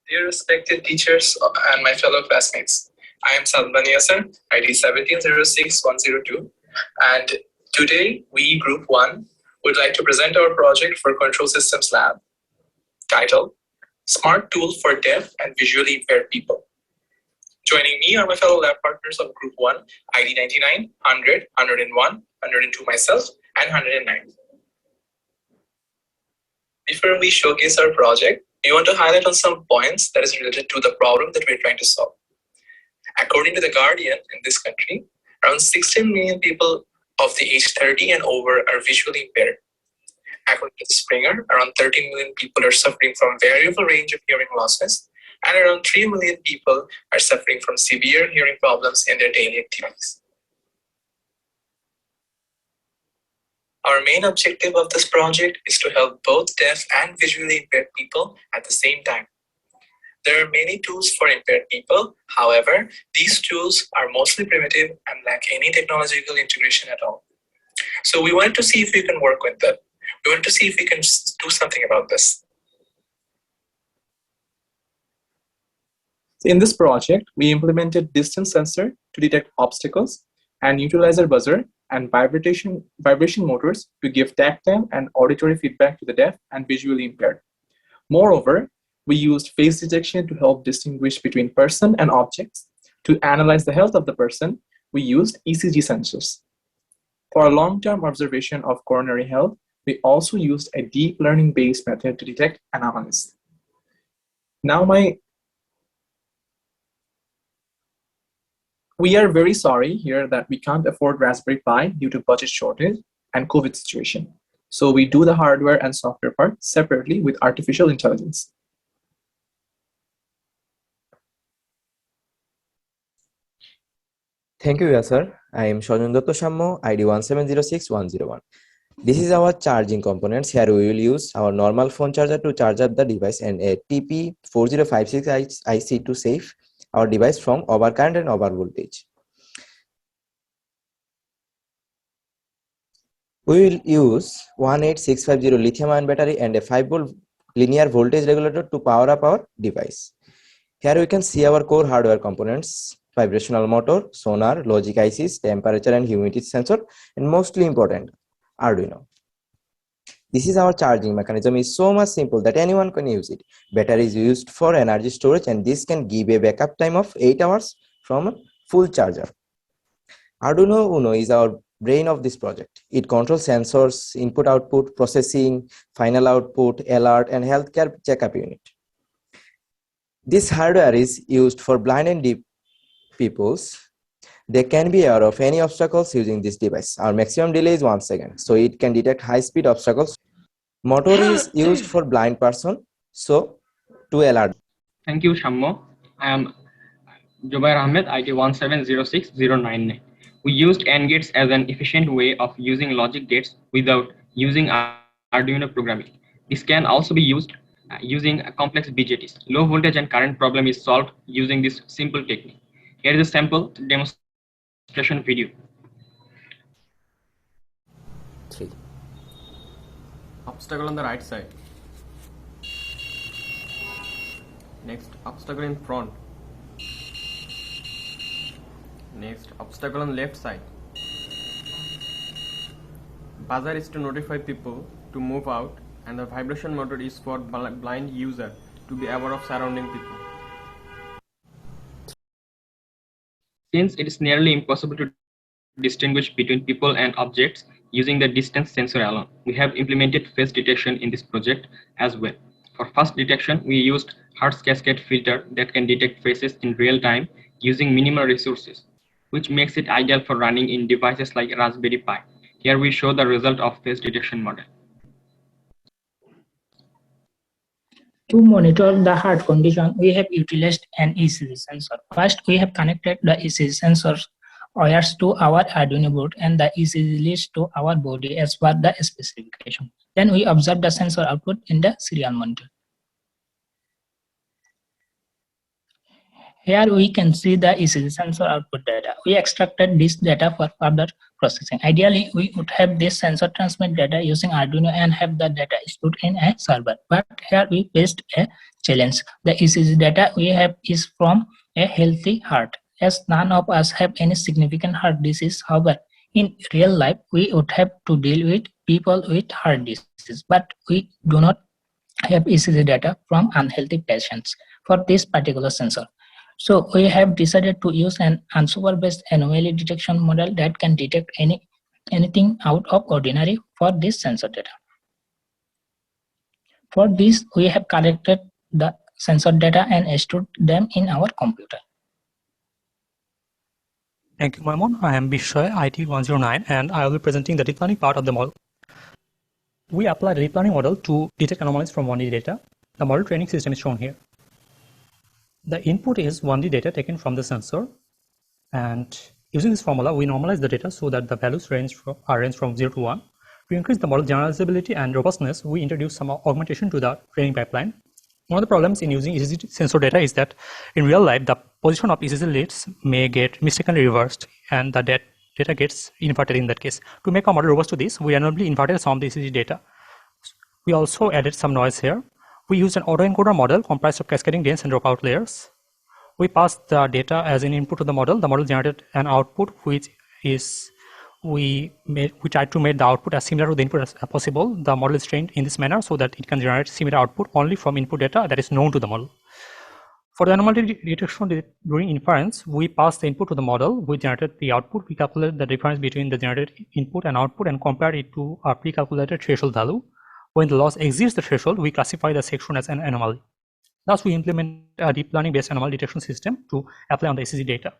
Dear respected teachers and my fellow classmates, I am Salman Yasser, ID 1706102, and today we, Group 1, would like to present our project for Control Systems Lab, titled Smart Tool for Deaf and Visually Impaired People. Joining me are my fellow lab partners of Group 1, ID 99, 100, 101, 102 myself, and 109. Before we showcase our project, we want to highlight on some points that is related to the problem that we're trying to solve. According to The Guardian, in this country, around 16 million people of the age 30 and over are visually impaired. According to Springer, around 13 million people are suffering from variable range of hearing losses, and around 3 million people are suffering from severe hearing problems in their daily activities. Our main objective of this project is to help both deaf and visually impaired people at the same time. There are many tools for impaired people. However, these tools are mostly primitive and lack any technological integration at all. So we wanted to see if we can work with them. We want to see if we can do something about this. In this project, we implemented distance sensor to detect obstacles and neutralizer buzzer and vibration motors to give tactile and auditory feedback to the deaf and visually impaired. Moreover, we used face detection to help distinguish between person and objects. To analyze the health of the person, we used ECG sensors. For a long-term observation of coronary health, we also used a deep learning-based method to detect anomalies. We are very sorry here that we can't afford Raspberry Pi due to budget shortage and COVID situation. So we do the hardware and software part separately with artificial intelligence. Thank you, Yasser. I am Shojondotto Shammo, ID 1706101. This is our charging components. Here we will use our normal phone charger to charge up the device and a TP4056 IC to save our device from overcurrent and over voltage. We will use 18650 lithium-ion battery and a 5-volt linear voltage regulator to power up our device. Here we can see our core hardware components: vibrational motor, sonar, logic ICs, temperature and humidity sensor, and mostly important, Arduino. This is our charging mechanism. Is so much simple that anyone can use it. Battery is used for energy storage, and this can give a backup time of 8 hours from a full charger. Arduino Uno is our brain of this project. It controls sensors, input output, processing, final output, alert, and healthcare checkup unit. This hardware is used for blind and deaf peoples. They can be aware of any obstacles using this device. Our maximum delay is 1 second, so it can detect high-speed obstacles. Motor is used for blind person, so to alert. Thank you, Shammo. I am Jubair Ahmed, IT 1706099. We used AND gates as an efficient way of using logic gates without using Arduino programming. This can also be used using complex BJTs. Low voltage and current problem is solved using this simple technique. Here is a sample demonstration video. 3. Obstacle on the right side. Next, obstacle in front. Next, obstacle on left side. Buzzer is to notify people to move out, and the vibration motor is for blind user to be aware of surrounding people. Since it is nearly impossible to distinguish between people and objects using the distance sensor alone, we have implemented face detection in this project as well. For fast detection, we used Hertz cascade filter that can detect faces in real time using minimal resources, which makes it ideal for running in devices like Raspberry Pi. Here we show the result of face detection model. To monitor the heart condition, we have utilized an ECG sensor. First, we have connected the ECG sensor wires to our Arduino board, and the ECG leads to our body as per the specification. Then we observe the sensor output in the serial monitor. Here we can see the ECG sensor output data. We extracted this data for further processing. Ideally, we would have this sensor transmit data using Arduino and have the data stored in a server. But here we faced a challenge. The ECG data we have is from a healthy heart. As none of us have any significant heart disease, however, in real life, we would have to deal with people with heart disease, but we do not have ECG data from unhealthy patients for this particular sensor. So we have decided to use an unsupervised anomaly detection model that can detect anything out of ordinary for this sensor data. For this, we have collected the sensor data and stored them in our computer. Thank you, Maimon. I am Bishoy, IT109, and I will be presenting the deep learning part of the model. We apply the deep learning model to detect anomalies from 1D data. The model training system is shown here. The input is 1D data taken from the sensor, and using this formula, we normalize the data so that the values are ranged from 0 to 1. To increase the model generalizability and robustness, we introduce some augmentation to the training pipeline. One of the problems in using ECG sensor data is that in real life, the position of ECG leads may get mistakenly reversed, and the data gets inverted in that case. To make our model robust to this, we randomly inverted some of the ECG data. We also added some noise here. We used an autoencoder model comprised of cascading dense and dropout layers. We passed the data as an input to the model. The model generated an output, which is we tried to make the output as similar to the input as possible. The model is trained in this manner so that it can generate similar output only from input data that is known to the model. For the anomaly detection during inference, we passed the input to the model. We generated the output. We calculated the difference between the generated input and output and compared it to our pre-calculated threshold value. When the loss exceeds the threshold, we classify the section as an anomaly. Thus, we implement a deep learning-based anomaly detection system to apply on the ECG data.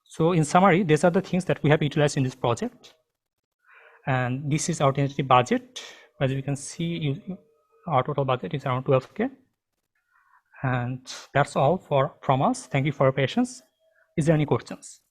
So in summary, these are the things that we have utilized in this project. And this is our tentative budget. As you can see, our total budget is around 12K. And that's all from us. Thank you for your patience. Is there any questions?